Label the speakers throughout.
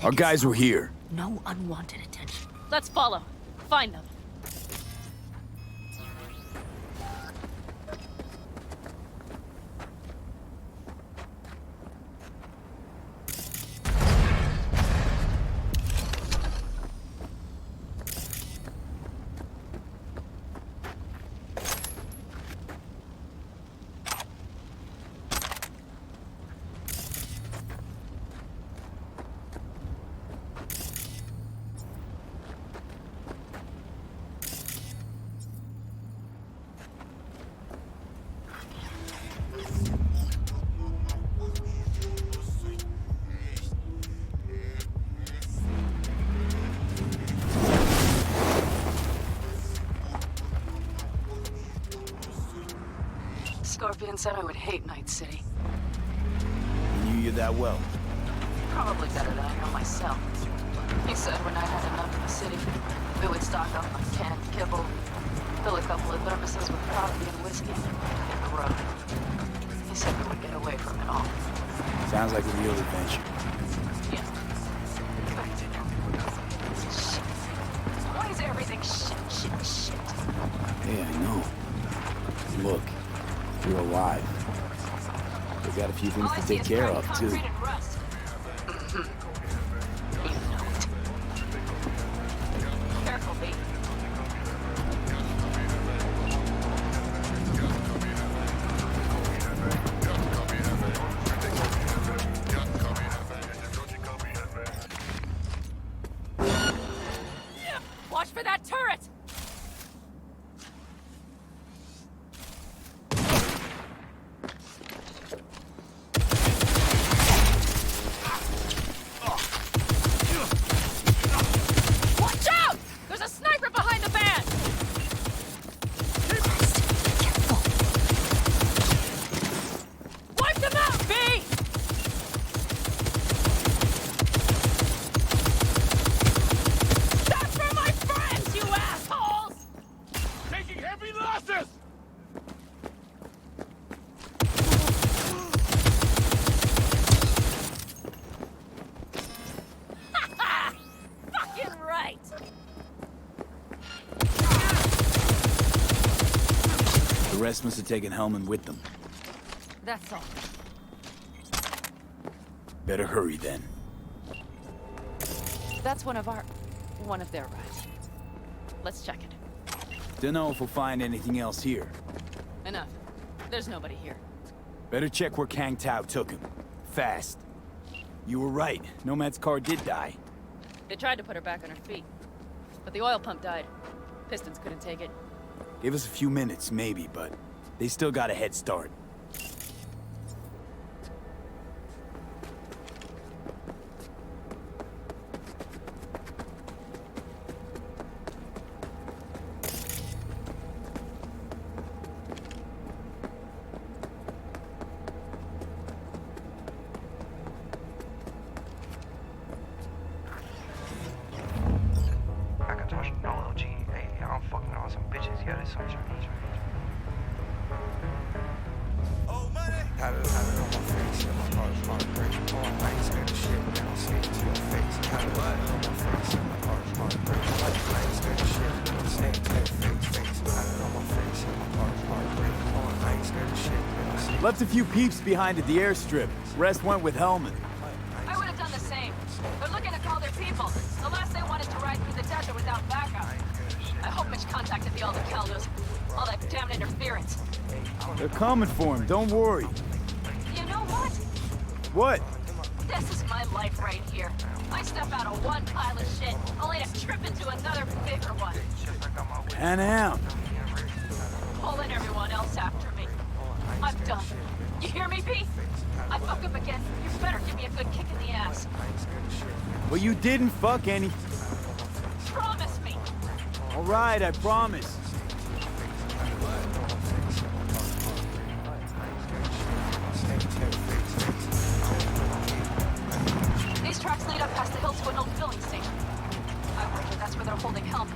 Speaker 1: Our guys were here.
Speaker 2: No unwanted attention.
Speaker 3: Let's follow. Find them.
Speaker 2: Scorpion said I would hate Night City.
Speaker 1: He knew you that well.
Speaker 2: Probably better than I know myself. He said when I had enough of the city, we would stock up on canned kibble, fill a couple of thermoses with coffee and whiskey, and grow. He said we would get away from it all.
Speaker 1: Sounds like a real adventure.
Speaker 2: Yeah. Shit. Why is everything shit?
Speaker 1: Yeah, I know. Look, you're alive. We got a few things to take care of, too.
Speaker 2: You know it. Careful, B.
Speaker 3: Watch for that turret! Watch out! There's a sniper behind the van! Wipe them out, B! That's for my friends, you assholes!
Speaker 4: Taking heavy losses!
Speaker 3: Fucking right!
Speaker 1: The rest must have taken Hellman with them.
Speaker 3: That's all.
Speaker 1: Better hurry, then.
Speaker 3: That's one of their rides. Let's check it.
Speaker 1: Dunno if we'll find anything else here.
Speaker 3: Enough. There's nobody here.
Speaker 1: Better check where Kang Tao took him. Fast. You were right. Nomad's car did die.
Speaker 3: They tried to put her back on her feet, but the oil pump died. Pistons couldn't take it.
Speaker 1: Give us a few minutes, maybe, but they still got a head start.
Speaker 5: Macintosh, no LG, hey, I'm fucking on some bitches, yeah, that's some Chinese.
Speaker 4: Oh, money!
Speaker 5: Had it on my face, and my heart break. Oh, I ain't scared of shit, man, I'll say it to your face. Had it on my face, and my heart break. I ain't scared of shit, man, I'll say it to your face. Had it on my face, and my heart break. Oh, I ain't scared of shit, man, I'll say it.
Speaker 1: Left a few peeps behind at the airstrip. Rest went with Hellman.
Speaker 2: I would have done the same. They're looking to call their people. The last they wanted to ride through the desert without backup. I hope Mitch contacted the Alder Caldos. All that damn interference.
Speaker 1: They're coming for him, don't worry.
Speaker 2: You know what?
Speaker 1: What?
Speaker 2: This is my life right here. I step out of one pile of shit, only to trip into another bigger one.
Speaker 1: Pan out.
Speaker 2: Pulling everyone else after me. I'm done. You hear me, Pete? I fuck up again. You better give me a good kick in the ass.
Speaker 1: Well, you didn't fuck any.
Speaker 2: Promise me.
Speaker 1: All right, I promise.
Speaker 2: These tracks lead up past the hill to an old filling station. I wonder if that's where they're holding help.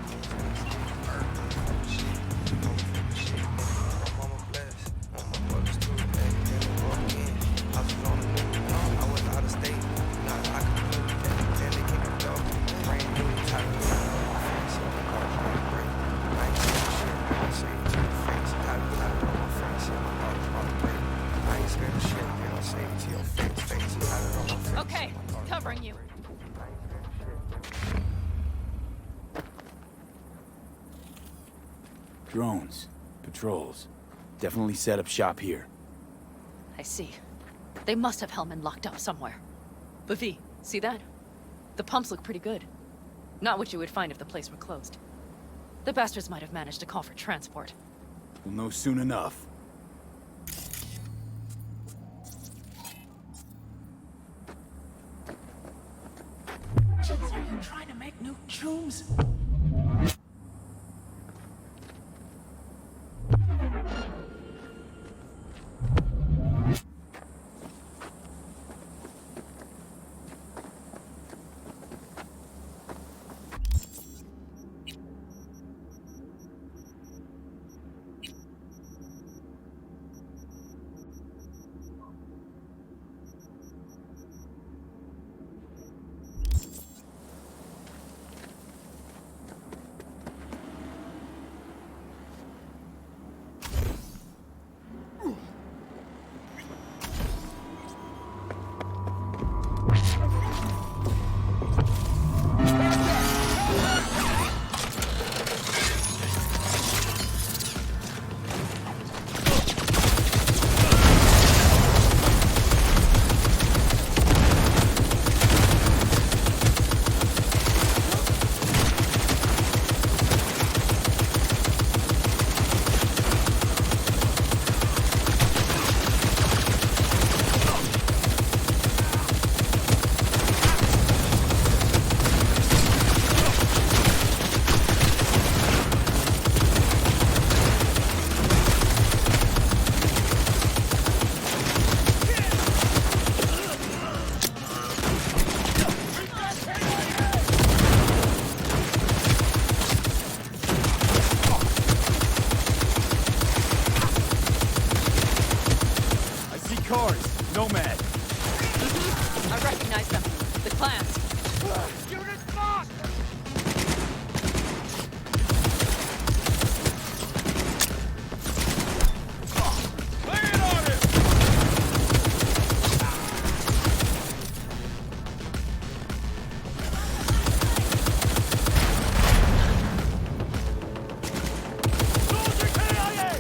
Speaker 5: I was on the move, I was out of state. Now I can
Speaker 1: Drones, patrols. Definitely set up shop here.
Speaker 3: I see. They must have Hellman locked up somewhere. But V, see that? The pumps look pretty good. Not what you would find if the place were closed. The bastards might have managed to call for transport.
Speaker 1: We'll know soon enough.
Speaker 6: Are you trying to make new tunes?
Speaker 1: Cars, Nomad.
Speaker 3: I recognize them. The clans.
Speaker 4: Unit lost! Lay it on him! Soldier KIA!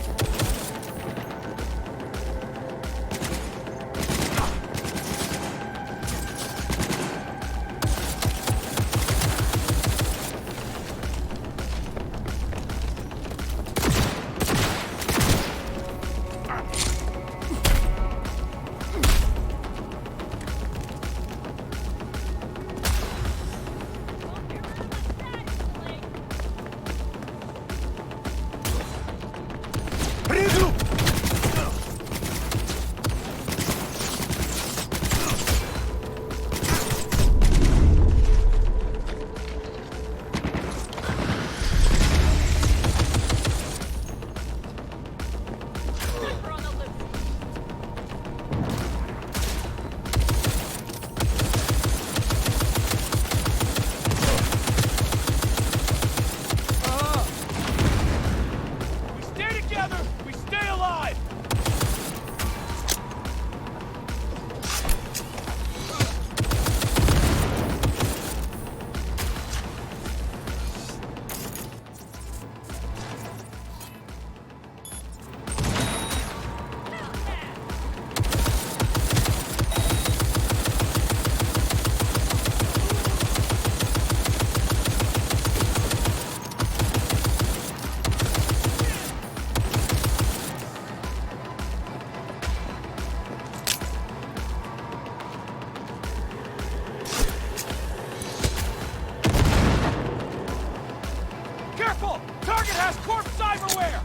Speaker 4: Careful! Target has corpse cyberware!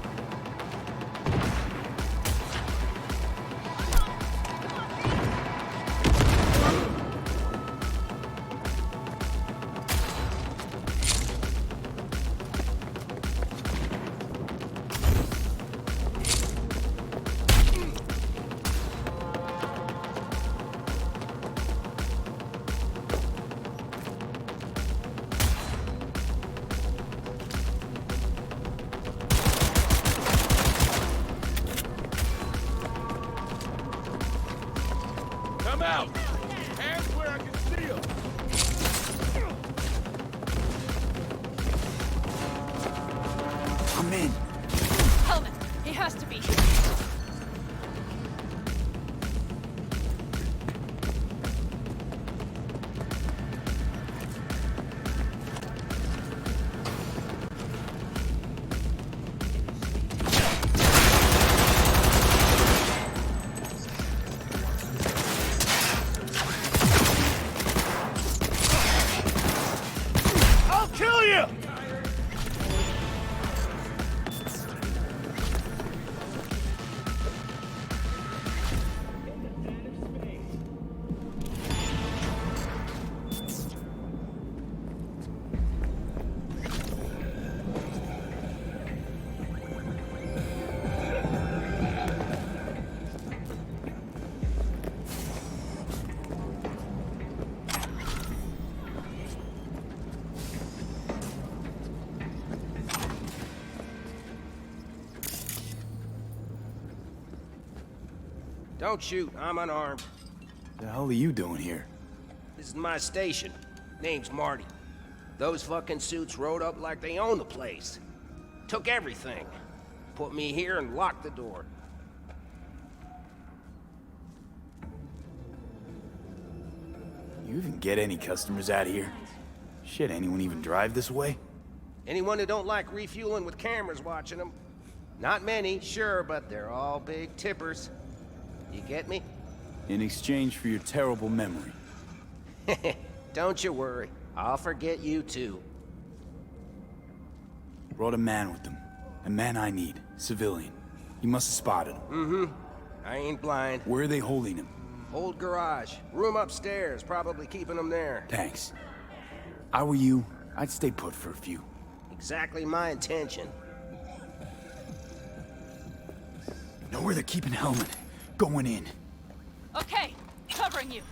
Speaker 4: Come out! Hands where I can see them!
Speaker 1: I'm in.
Speaker 7: Don't shoot, I'm unarmed.
Speaker 1: The hell are you doing here?
Speaker 7: This is my station. Name's Marty. Those fucking suits rode up like they own the place. Took everything. Put me here and locked the door.
Speaker 1: You even get any customers out here? Shit, anyone even drive this way?
Speaker 7: Anyone who don't like refueling with cameras watching them. Not many, sure, but they're all big tippers. You get me?
Speaker 1: In exchange for your terrible memory.
Speaker 7: Don't you worry. I'll forget you too.
Speaker 1: Brought a man with them. A man I need. Civilian. You must have spotted him.
Speaker 7: I ain't blind.
Speaker 1: Where are they holding him?
Speaker 7: Old garage. Room upstairs. Probably keeping them there.
Speaker 1: Thanks. I were you, I'd stay put for a few.
Speaker 7: Exactly my intention.
Speaker 1: Know where they're keeping Hellman. Going in.
Speaker 3: Okay, covering you.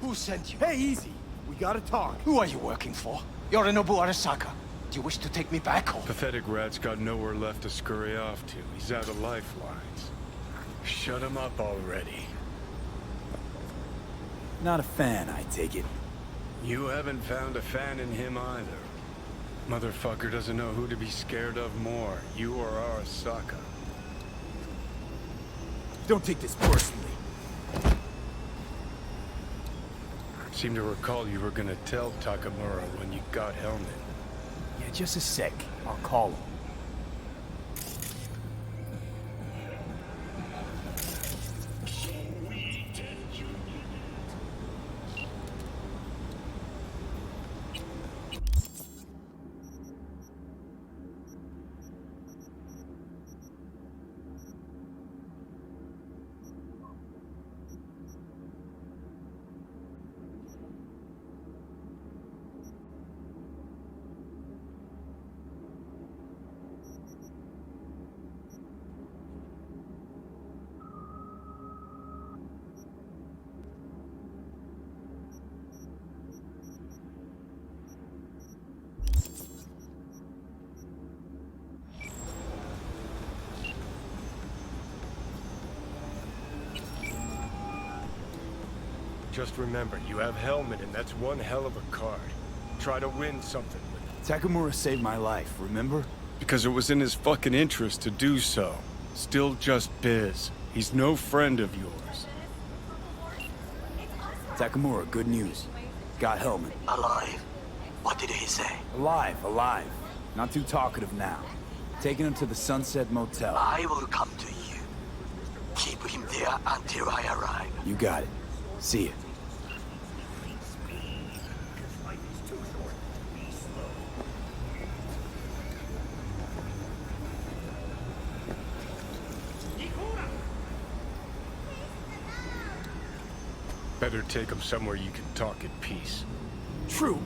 Speaker 8: Who sent you?
Speaker 1: Hey, easy. We gotta talk.
Speaker 8: Who are you working for? Yorinobu Arasaka. Do you wish to take me back home?
Speaker 9: Pathetic rat's got nowhere left to scurry off to. He's out of lifelines. Shut him up already.
Speaker 1: Not a fan, I take it.
Speaker 9: You haven't found a fan in him either. Motherfucker doesn't know who to be scared of more, you or Arasaka.
Speaker 1: Don't take this personally.
Speaker 9: Seem to recall you were gonna tell Takamura when you got Hellman.
Speaker 1: Yeah, just a sec. I'll call him.
Speaker 9: Just remember, you have Hellman, and that's one hell of a card. Try to win something with it.
Speaker 1: Takamura saved my life, remember?
Speaker 9: Because it was in his fucking interest to do so. Still just biz. He's no friend of yours.
Speaker 1: Takamura, good news. Got Hellman.
Speaker 8: Alive. What did he say?
Speaker 1: Alive, alive. Not too talkative now. Taking him to the Sunset Motel.
Speaker 8: I will come to you. Keep him there until I arrive.
Speaker 1: You got it. See ya.
Speaker 9: Better take him somewhere you can talk in peace.
Speaker 1: True.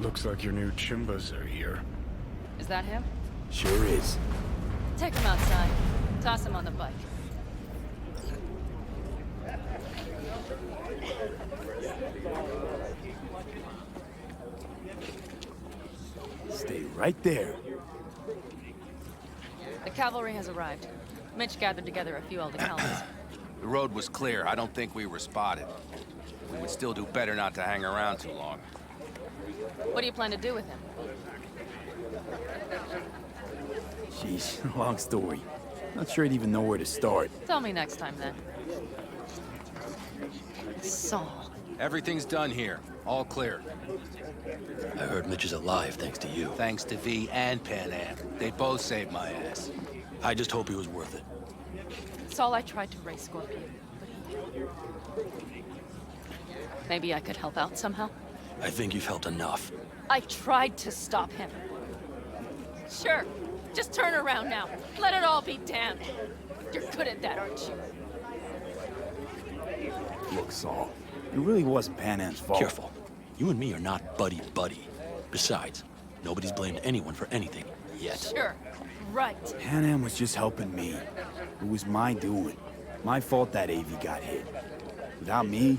Speaker 9: Looks like your new Chimbas are here.
Speaker 3: Is that him?
Speaker 1: Sure is.
Speaker 3: Take him outside. Toss him on the bike.
Speaker 1: Stay right there.
Speaker 3: The cavalry has arrived. Mitch gathered together a few Elder Helmets.
Speaker 10: The road was clear. I don't think we were spotted. We would still do better not to hang around too long.
Speaker 3: What do you plan to do with him?
Speaker 1: Sheesh, long story. Not sure I'd even know where to start.
Speaker 3: Tell me next time, then. Saul.
Speaker 10: Everything's done here. All clear.
Speaker 11: I heard Mitch is alive thanks to you.
Speaker 10: Thanks to V and Pan Am. They both saved my ass.
Speaker 11: I just hope he was worth it.
Speaker 3: Saul, I tried to raise Scorpion, but he... Maybe I could help out somehow?
Speaker 11: I think you've helped enough.
Speaker 3: I tried to stop him. Sure. Just turn around now. Let it all be damned. You're good at that, aren't you?
Speaker 1: Look, Saul, it really wasn't Pan Am's fault.
Speaker 11: Careful. You and me are not buddy-buddy. Besides, nobody's blamed anyone for anything, yet.
Speaker 3: Sure. Right.
Speaker 1: Pan Am was just helping me. It was my doing. My fault that AV got hit. Without me,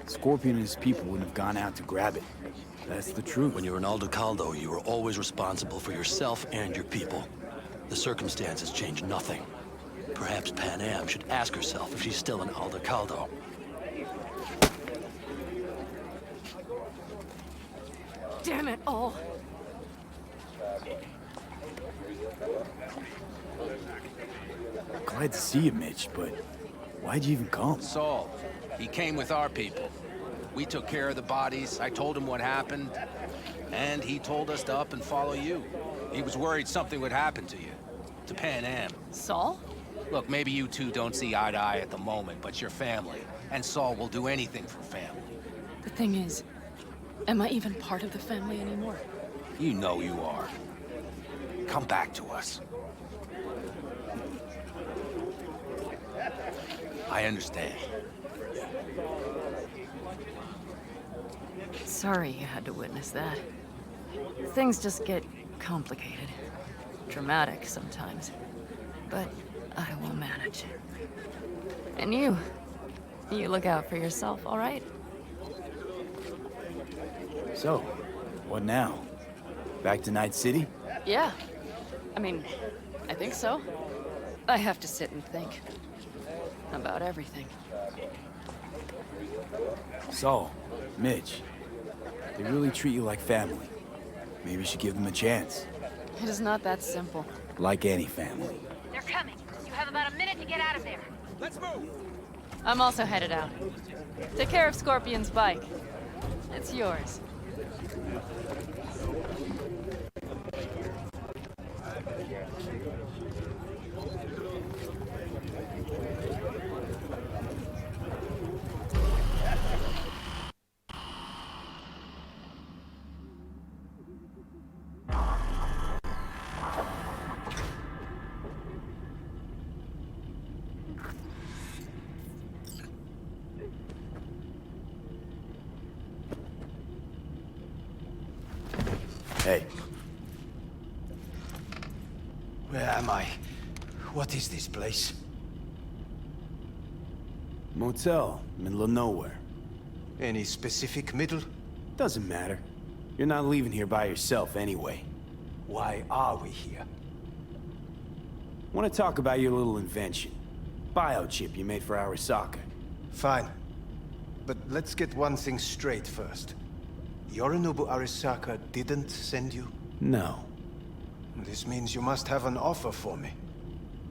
Speaker 1: Scorpion and his people wouldn't have gone out to grab it. That's the truth.
Speaker 11: When you're an Aldecaldo, you are always responsible for yourself and your people. The circumstances change nothing. Perhaps Pan Am should ask herself if she's still an Aldecaldo.
Speaker 3: Damn it all.
Speaker 1: Glad to see you, Mitch, but why'd you even come?
Speaker 10: Saul, he came with our people. We took care of the bodies, I told him what happened, and he told us to up and follow you. He was worried something would happen to you. To Pan Am.
Speaker 3: Saul?
Speaker 10: Look, maybe you two don't see eye to eye at the moment, but you're family. And Saul will do anything for family.
Speaker 3: The thing is, am I even part of the family anymore?
Speaker 10: You know you are. Come back to us. I understand.
Speaker 3: Sorry you had to witness that. Things just get complicated. Dramatic sometimes. But I will manage. And you look out for yourself, all right?
Speaker 1: So, what now? Back to Night City?
Speaker 3: Yeah. I mean, I think so. I have to sit and think. About everything.
Speaker 1: So, Mitch, they really treat you like family. Maybe you should give them a chance.
Speaker 3: It is not that simple.
Speaker 1: Like any family.
Speaker 12: They're coming. You have about a minute to get out of there.
Speaker 4: Let's move!
Speaker 3: I'm also headed out. Take care of Scorpion's bike. It's yours.
Speaker 1: Hey.
Speaker 8: Where am I? What is this place?
Speaker 1: Motel, middle of nowhere.
Speaker 8: Any specific middle?
Speaker 1: Doesn't matter. You're not leaving here by yourself anyway.
Speaker 8: Why are we here?
Speaker 1: Want to talk about your little invention. Biochip you made for Arasaka.
Speaker 8: Fine. But let's get one thing straight first. Yorinobu Arasaka didn't send you?
Speaker 1: No.
Speaker 8: This means you must have an offer for me.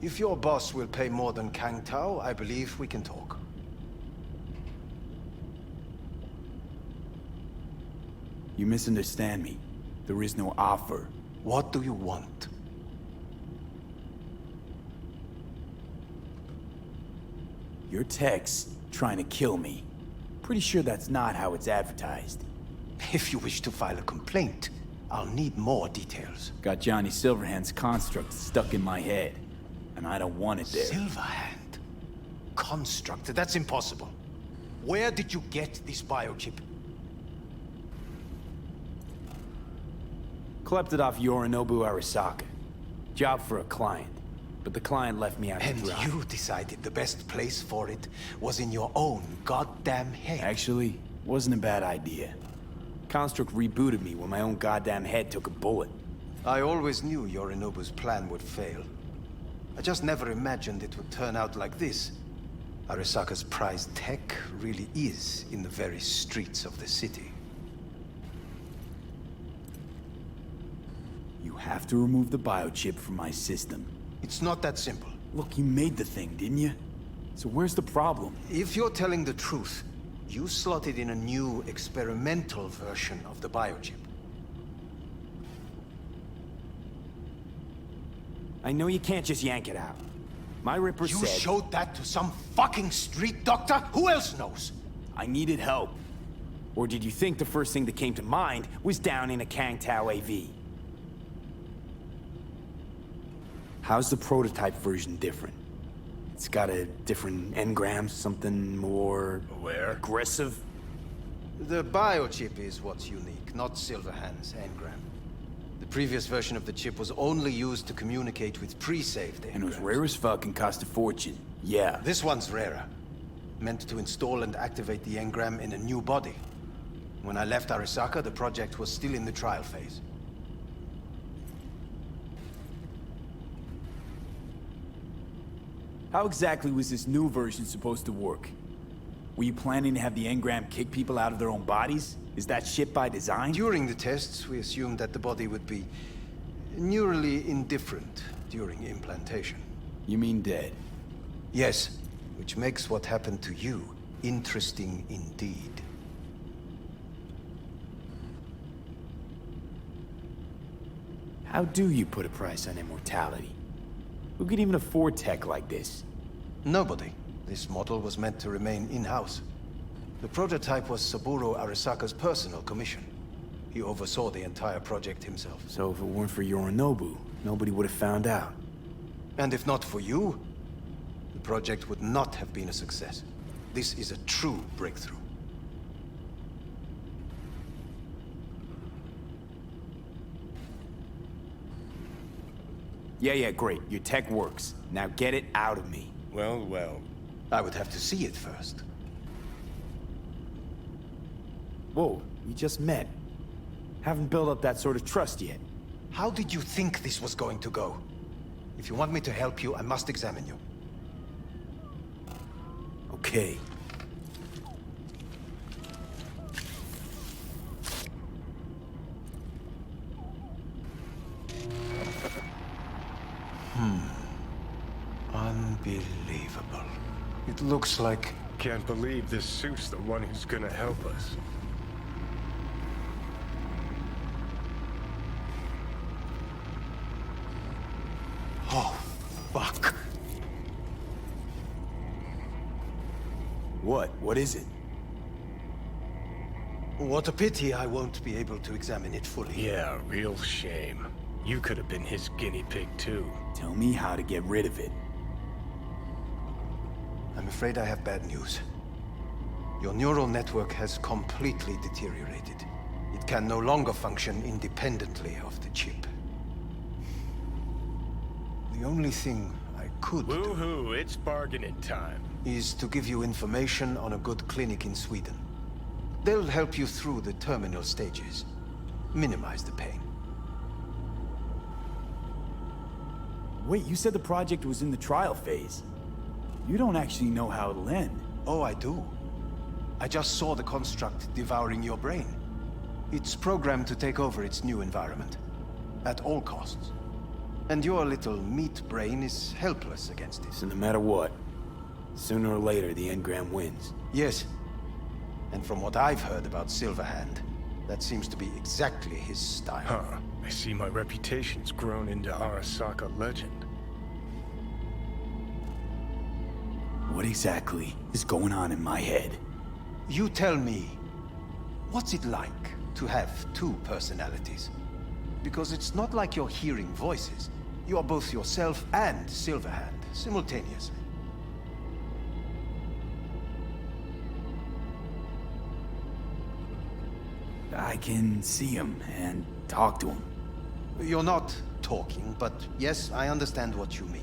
Speaker 8: If your boss will pay more than Kang Tao, I believe we can talk.
Speaker 1: You misunderstand me. There is no offer.
Speaker 8: What do you want?
Speaker 1: Your text trying to kill me. Pretty sure that's not how it's advertised.
Speaker 8: If you wish to file a complaint, I'll need more details.
Speaker 1: Got Johnny Silverhand's construct stuck in my head, and I don't want it there.
Speaker 8: Silverhand? Construct? That's impossible. Where did you get this biochip?
Speaker 1: Klept it off Yorinobu Arasaka. Job for a client. But the client left me out to
Speaker 8: And
Speaker 1: dry.
Speaker 8: you decided the best place for it was in your own goddamn head.
Speaker 1: Actually, wasn't a bad idea. Construct rebooted me when my own goddamn head took a bullet.
Speaker 8: I always knew Yorinobu's plan would fail. I just never imagined it would turn out like this. Arasaka's prized tech really is in the very streets of the city.
Speaker 1: You have to remove the biochip from my system.
Speaker 8: It's not that simple.
Speaker 1: Look, you made the thing, didn't you? So where's the problem?
Speaker 8: If you're telling the truth, you slotted in a new experimental version of the biochip.
Speaker 1: I know you can't just yank it out. My Ripper
Speaker 8: You
Speaker 1: said...
Speaker 8: showed that to some fucking street doctor? Who else knows?
Speaker 1: I needed help. Or did you think the first thing that came to mind was down in a Kangtao AV? How's the prototype version different? It's got a different engram, something more...
Speaker 9: Aware?
Speaker 1: Aggressive?
Speaker 8: The biochip is what's unique, not Silverhand's engram. The previous version of the chip was only used to communicate with pre-saved engrams.
Speaker 1: And it was rare as fuck and cost a fortune. Yeah.
Speaker 8: This one's rarer. Meant to install and activate the engram in a new body. When I left Arasaka, the project was still in the trial phase.
Speaker 1: How exactly was this new version supposed to work? Were you planning to have the engram kick people out of their own bodies? Is that shit by design?
Speaker 8: During the tests, we assumed that the body would be neurally indifferent during implantation.
Speaker 1: You mean dead?
Speaker 8: Yes, which makes what happened to you interesting indeed.
Speaker 1: How do you put a price on immortality? Who could even afford tech like this?
Speaker 8: Nobody. This model was meant to remain in-house. The prototype was Saburo Arasaka's personal commission. He oversaw the entire project himself.
Speaker 1: So if it weren't for Yorinobu, nobody would have found out.
Speaker 8: And if not for you, the project would not have been a success. This is a true breakthrough.
Speaker 1: Yeah, great. Your tech works. Now get it out of me.
Speaker 9: Well, well.
Speaker 8: I would have to see it first.
Speaker 1: Whoa, we just met. Haven't built up that sort of trust yet.
Speaker 8: How did you think this was going to go? If you want me to help you, I must examine you.
Speaker 1: Okay.
Speaker 8: Unbelievable. It looks like...
Speaker 9: Can't believe this suit's the one who's gonna help us.
Speaker 8: Oh, fuck.
Speaker 1: What? What is it?
Speaker 8: What a pity I won't be able to examine it fully.
Speaker 9: Yeah, real shame. You could have been his guinea pig, too.
Speaker 1: Tell me how to get rid of it.
Speaker 8: I'm afraid I have bad news. Your neural network has completely deteriorated. It can no longer function independently of the chip. The only thing I could do
Speaker 9: Woohoo, it's bargaining time.
Speaker 8: is to give you information on a good clinic in Sweden. They'll help you through the terminal stages. Minimize the pain.
Speaker 1: Wait, you said the project was in the trial phase. You don't actually know how it'll end.
Speaker 8: Oh, I do. I just saw the construct devouring your brain. It's programmed to take over its new environment. At all costs. And your little meat brain is helpless against it.
Speaker 1: So no matter what, sooner or later the engram wins.
Speaker 8: Yes. And from what I've heard about Silverhand, that seems to be exactly his style.
Speaker 9: Huh. I see my reputation's grown into Arasaka legend.
Speaker 1: What exactly is going on in my head?
Speaker 8: You tell me, what's it like to have two personalities? Because it's not like you're hearing voices. You are both yourself and Silverhand, simultaneously.
Speaker 1: I can see him and talk to him.
Speaker 8: You're not talking, but yes, I understand what you mean.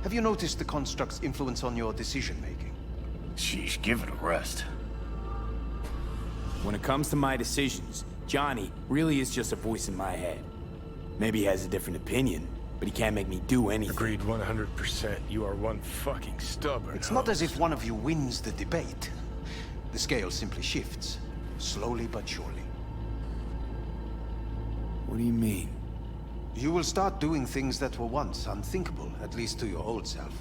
Speaker 8: Have you noticed the construct's influence on your decision-making?
Speaker 9: Sheesh, give it a rest.
Speaker 1: When it comes to my decisions, Johnny really is just a voice in my head. Maybe he has a different opinion, but he can't make me do anything.
Speaker 9: Agreed 100%. You are one fucking stubborn
Speaker 8: It's not as if one of you wins the debate. The scale simply shifts, slowly but surely.
Speaker 1: What do you mean?
Speaker 8: You will start doing things that were once unthinkable, at least to your old self.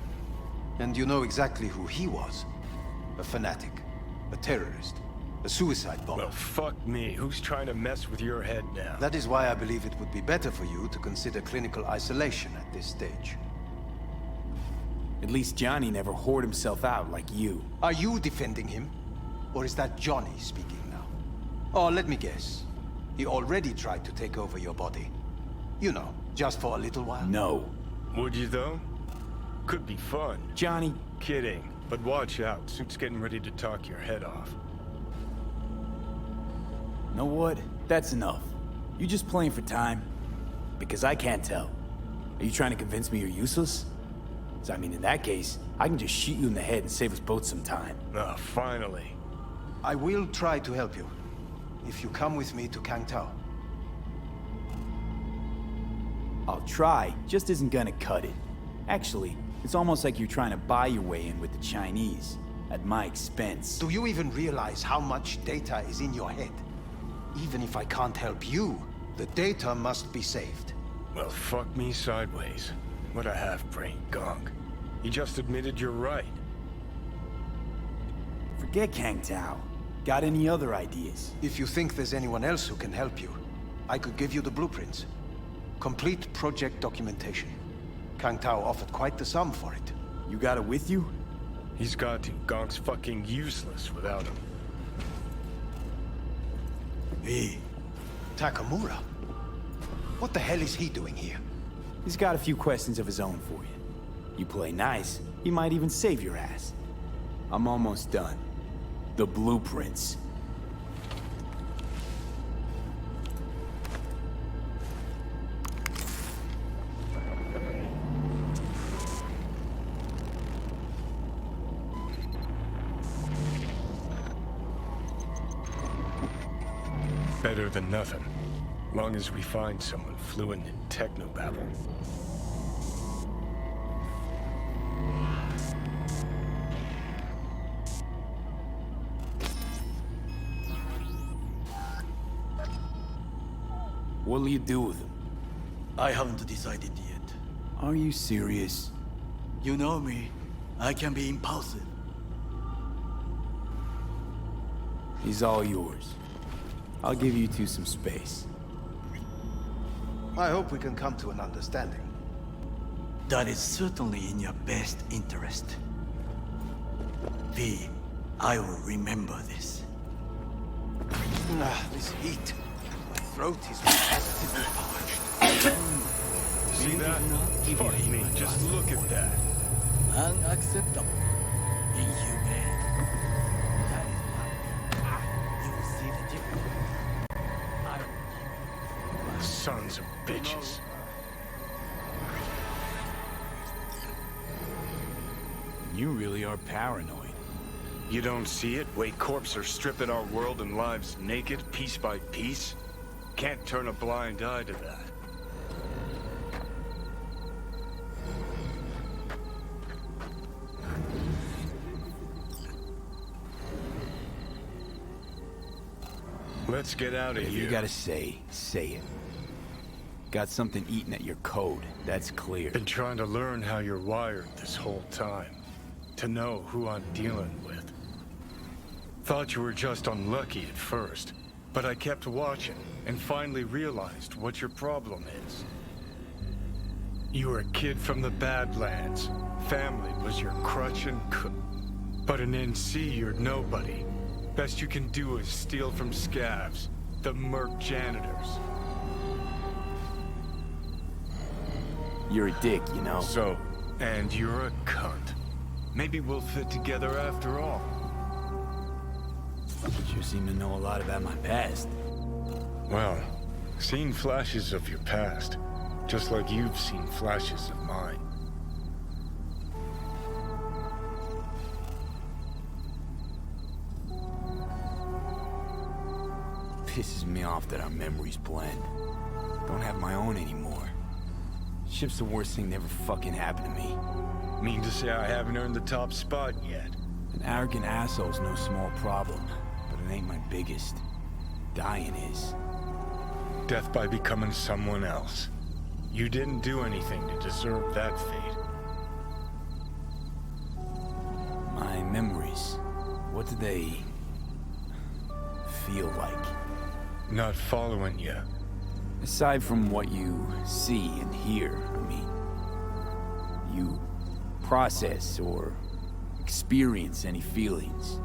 Speaker 8: And you know exactly who he was. A fanatic, a terrorist, a suicide bomber.
Speaker 9: Well, fuck me. Who's trying to mess with your head now?
Speaker 8: That is why I believe it would be better for you to consider clinical isolation at this stage.
Speaker 1: At least Johnny never whored himself out like you.
Speaker 8: Are you defending him? Or is that Johnny speaking now? Oh, let me guess. He already tried to take over your body. You know, just for a little while.
Speaker 1: No.
Speaker 9: Would you, though? Could be fun.
Speaker 1: Johnny.
Speaker 9: Kidding. But watch out. Suit's getting ready to talk your head off.
Speaker 1: Know what? That's enough. You just playing for time? Because I can't tell. Are you trying to convince me you're useless? 'Cause I mean, in that case, I can just shoot you in the head and save us both some time.
Speaker 9: Ah, finally.
Speaker 8: I will try to help you. If you come with me to Kangtao.
Speaker 1: I'll try, just isn't gonna cut it. Actually, it's almost like you're trying to buy your way in with the Chinese, at my expense.
Speaker 8: Do you even realize how much data is in your head? Even if I can't help you, the data must be saved.
Speaker 9: Well, fuck me sideways. What a half-brain gunk. He just admitted you're right.
Speaker 1: Forget Kangtao. Got any other ideas?
Speaker 8: If you think there's anyone else who can help you, I could give you the blueprints. Complete project documentation. Kangtao offered quite the sum for it.
Speaker 1: You got it with you?
Speaker 9: He's got to. Gonk's fucking useless without him.
Speaker 8: Hey, Takamura? What the hell is he doing here?
Speaker 1: He's got a few questions of his own for you. You play nice, he might even save your ass. I'm almost done. The blueprints.
Speaker 9: Better than nothing. Long as we find someone fluent in technobabble.
Speaker 1: What'll you do with him?
Speaker 11: I haven't decided yet.
Speaker 1: Are you serious?
Speaker 11: You know me. I can be impulsive.
Speaker 1: He's all yours. I'll give you two some space.
Speaker 8: I hope we can come to an understanding.
Speaker 11: That is certainly in your best interest. V, I will remember this.
Speaker 8: This heat. My throat is positively parched.
Speaker 9: See that? Fuck me, just look at that.
Speaker 11: Unacceptable. Inhumane. That is not. You will see the difference.
Speaker 9: Sons of bitches.
Speaker 1: You really are paranoid.
Speaker 9: You don't see it? Way corps are stripping our world and lives naked, piece by piece? Can't turn a blind eye to that. Let's get out of
Speaker 1: If
Speaker 9: here.
Speaker 1: you gotta say it. Got something eating at your code, that's clear.
Speaker 9: Been trying to learn how you're wired this whole time. To know who I'm dealing with. Thought you were just unlucky at first, but I kept watching and finally realized what your problem is. You were a kid from the Badlands. Family was your crutch and but in NC you're nobody. Best you can do is steal from scavs, the merc janitors.
Speaker 1: You're a dick, you know?
Speaker 9: So, and you're a cunt. Maybe we'll fit together after all.
Speaker 1: You seem to know a lot about my past.
Speaker 9: Well, seen flashes of your past, just like you've seen flashes of mine.
Speaker 1: Pisses me off that our memories blend. Don't have my own anymore. Ship's the worst thing that ever fucking happened to me.
Speaker 9: Mean to say I haven't earned the top spot yet.
Speaker 1: An arrogant asshole's no small problem, but it ain't my biggest. Dying is.
Speaker 9: Death by becoming someone else. You didn't do anything to deserve that fate.
Speaker 1: My memories, what do they feel like?
Speaker 9: Not following you.
Speaker 1: Aside from what you see and hear, I mean, you process or experience any feelings?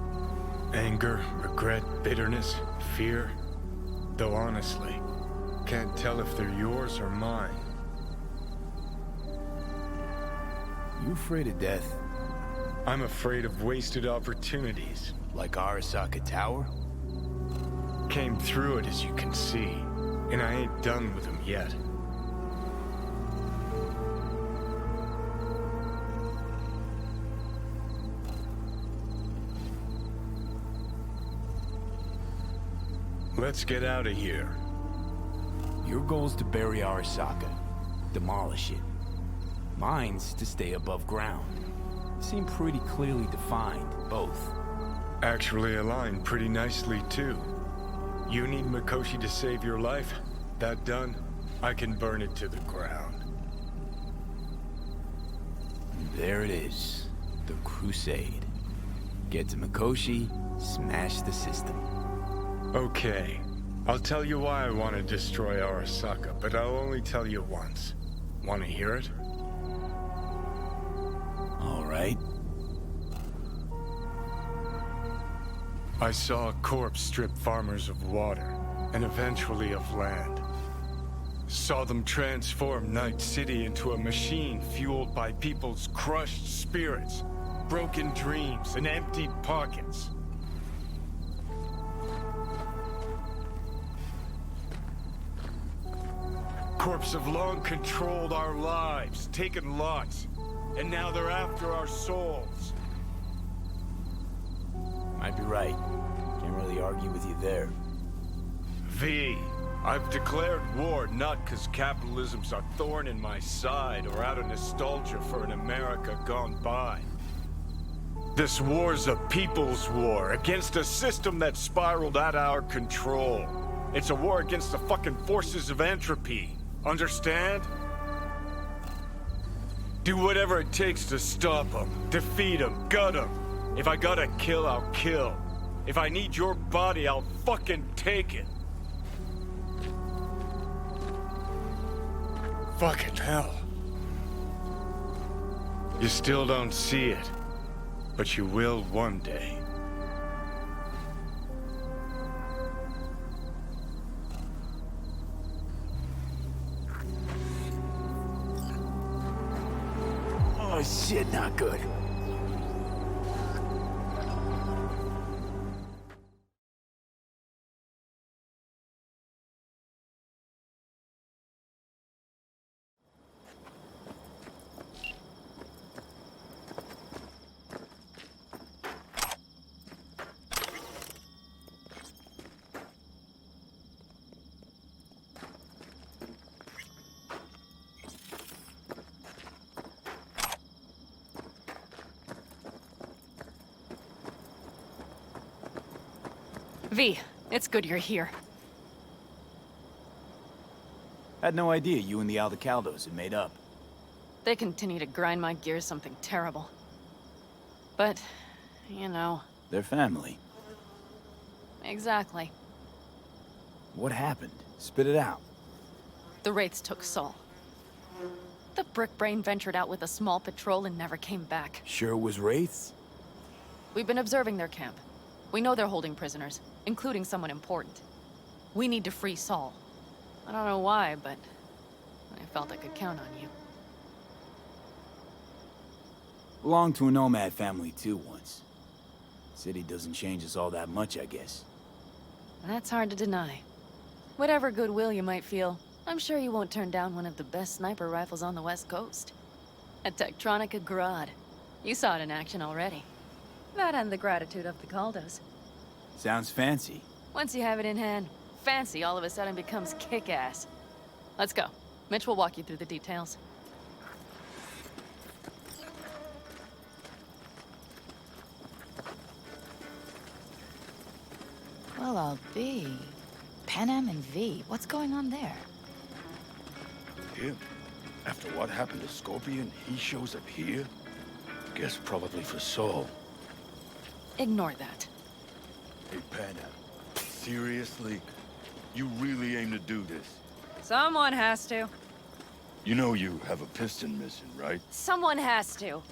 Speaker 9: Anger, regret, bitterness, fear. Though honestly, can't tell if they're yours or mine.
Speaker 1: You afraid of death?
Speaker 9: I'm afraid of wasted opportunities.
Speaker 1: Like Arasaka Tower?
Speaker 9: Came through it, as you can see, and I ain't done with them yet. Let's get out of here.
Speaker 1: Your goal's to bury Arasaka. Demolish it. Mine's to stay above ground. Seem pretty clearly defined, both.
Speaker 9: Actually aligned pretty nicely, too. You need Mikoshi to save your life? That done, I can burn it to the ground.
Speaker 1: There it is. The Crusade. Get to Mikoshi, smash the system.
Speaker 9: Okay. I'll tell you why I want to destroy Arasaka, but I'll only tell you once. Want to hear it?
Speaker 1: All right.
Speaker 9: I saw a corpse strip farmers of water, and eventually of land. Saw them transform Night City into a machine fueled by people's crushed spirits, broken dreams, and emptied pockets. Corps have long controlled our lives, taken lots, and now they're after our souls.
Speaker 1: Might be right. Can't really argue with you there.
Speaker 9: V, I've declared war not because capitalism's a thorn in my side or out of nostalgia for an America gone by. This war's a people's war against a system that spiraled out of our control. It's a war against the fucking forces of entropy. Understand? Do whatever it takes to stop them, defeat them, gut them. If I gotta kill, I'll kill. If I need your body, I'll fucking take it. Fucking hell. You still don't see it, but you will one day.
Speaker 1: Oh shit, not good.
Speaker 3: V, it's good you're here.
Speaker 1: Had no idea you and the Aldecaldos had made up.
Speaker 3: They continue to grind my gears something terrible. But, you know...
Speaker 1: They're family.
Speaker 3: Exactly.
Speaker 1: What happened? Spit it out.
Speaker 3: The Wraiths took Saul. The Brickbrain ventured out with a small patrol and never came back.
Speaker 1: Sure it was Wraiths?
Speaker 3: We've been observing their camp. We know they're holding prisoners, including someone important. We need to free Saul. I don't know why, but I felt I could count on you.
Speaker 1: Belonged to a Nomad family too once. City doesn't change us all that much, I guess.
Speaker 3: That's hard to deny. Whatever goodwill you might feel, I'm sure you won't turn down one of the best sniper rifles on the West Coast. A Tektronica Grad. You saw it in action already. That and the gratitude of the Caldos.
Speaker 1: Sounds fancy.
Speaker 3: Once you have it in hand, fancy all of a sudden becomes kick-ass. Let's go. Mitch will walk you through the details.
Speaker 13: Well, I'll be. Pan Am and V, what's going on there?
Speaker 4: Him? After what happened to Scorpion, he shows up here? Guess probably for Saul.
Speaker 3: Ignore that.
Speaker 4: Hey, Pan Am, seriously? You really aim to do this?
Speaker 3: Someone has to.
Speaker 4: You know you have a piston mission, right?
Speaker 3: Someone has to.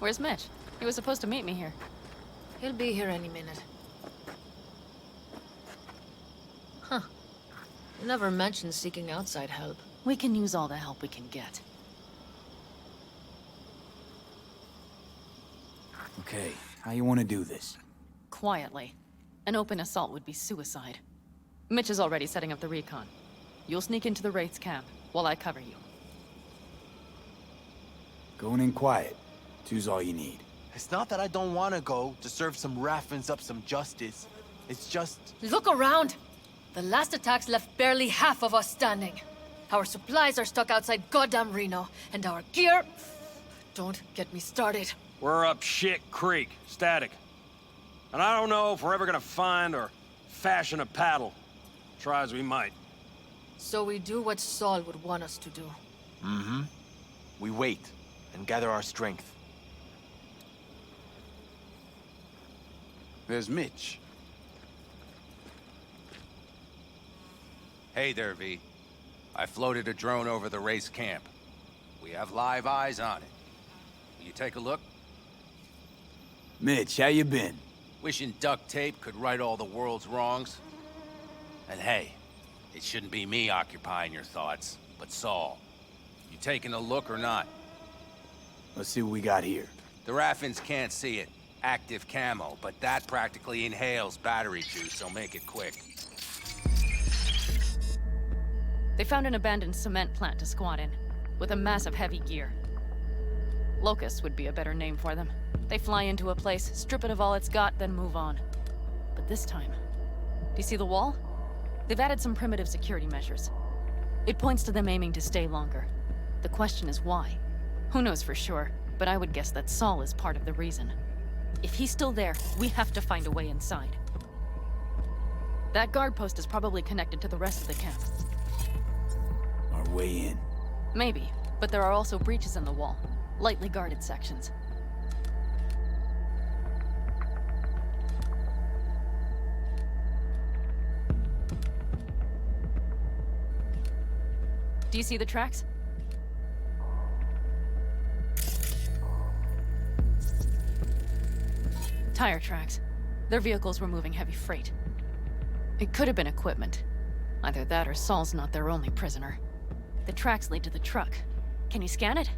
Speaker 3: Where's Mitch? He was supposed to meet me here.
Speaker 14: He'll be here any minute. Huh. You never mentioned seeking outside help.
Speaker 3: We can use all the help we can get.
Speaker 1: Okay, how you want to do this?
Speaker 3: Quietly. An open assault would be suicide. Mitch is already setting up the recon. You'll sneak into the Wraith's camp while I cover you.
Speaker 1: Going in quiet. Two's all you need.
Speaker 15: It's not that I don't want to go to serve some Raffens up some justice. It's just...
Speaker 14: Look around! The last attacks left barely half of us standing. Our supplies are stuck outside goddamn Reno, and our gear... Don't get me started.
Speaker 16: We're up shit creek, static. And I don't know if we're ever gonna find or fashion a paddle. Try as we might.
Speaker 14: So we do what Saul would want us to do.
Speaker 15: Mm-hmm. We wait and gather our strength.
Speaker 17: There's Mitch.
Speaker 10: Hey there, V. I floated a drone over the race camp. We have live eyes on it. Will you take a look?
Speaker 1: Mitch, how you been?
Speaker 10: Wishing duct tape could right all the world's wrongs. And hey, it shouldn't be me occupying your thoughts, but Saul. You taking a look or not?
Speaker 1: Let's see what we got here.
Speaker 10: The Raffens can't see it. Active camo, but that practically inhales battery juice, so make it quick.
Speaker 3: They found an abandoned cement plant to squat in, with a massive heavy gear. Locusts would be a better name for them. They fly into a place, strip it of all it's got, then move on. But this time... Do you see the wall? They've added some primitive security measures. It points to them aiming to stay longer. The question is why? Who knows for sure, but I would guess that Saul is part of the reason. If he's still there, we have to find a way inside. That guard post is probably connected to the rest of the camp.
Speaker 1: Our way in.
Speaker 3: Maybe, but there are also breaches in the wall. Lightly guarded sections. Do you see the tracks? Tire tracks. Their vehicles were moving heavy freight. It could have been equipment. Either that or Saul's not their only prisoner. The tracks lead to the truck. Can you scan it?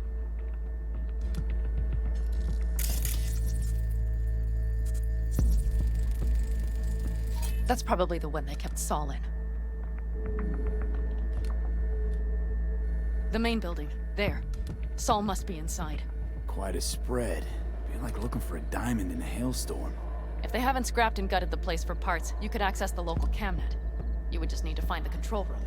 Speaker 3: That's probably the one they kept Saul in. The main building. There. Saul must be inside.
Speaker 1: Quite a spread. Be like looking for a diamond in a hailstorm.
Speaker 3: If they haven't scrapped and gutted the place for parts, you could access the local camnet. You would just need to find the control room.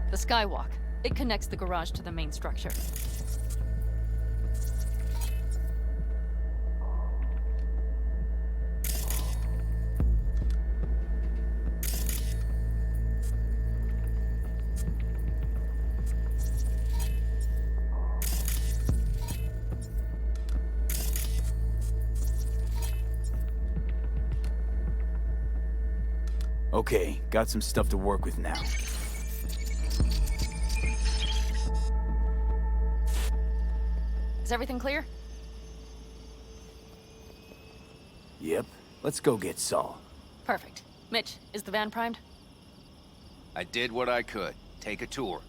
Speaker 3: The skywalk. It connects the garage to the main structure.
Speaker 1: Okay, got some stuff to work with now.
Speaker 3: Is everything clear?
Speaker 1: Yep. Let's go get Saul.
Speaker 3: Perfect. Mitch, is the van primed?
Speaker 10: I did what I could. Take a tour.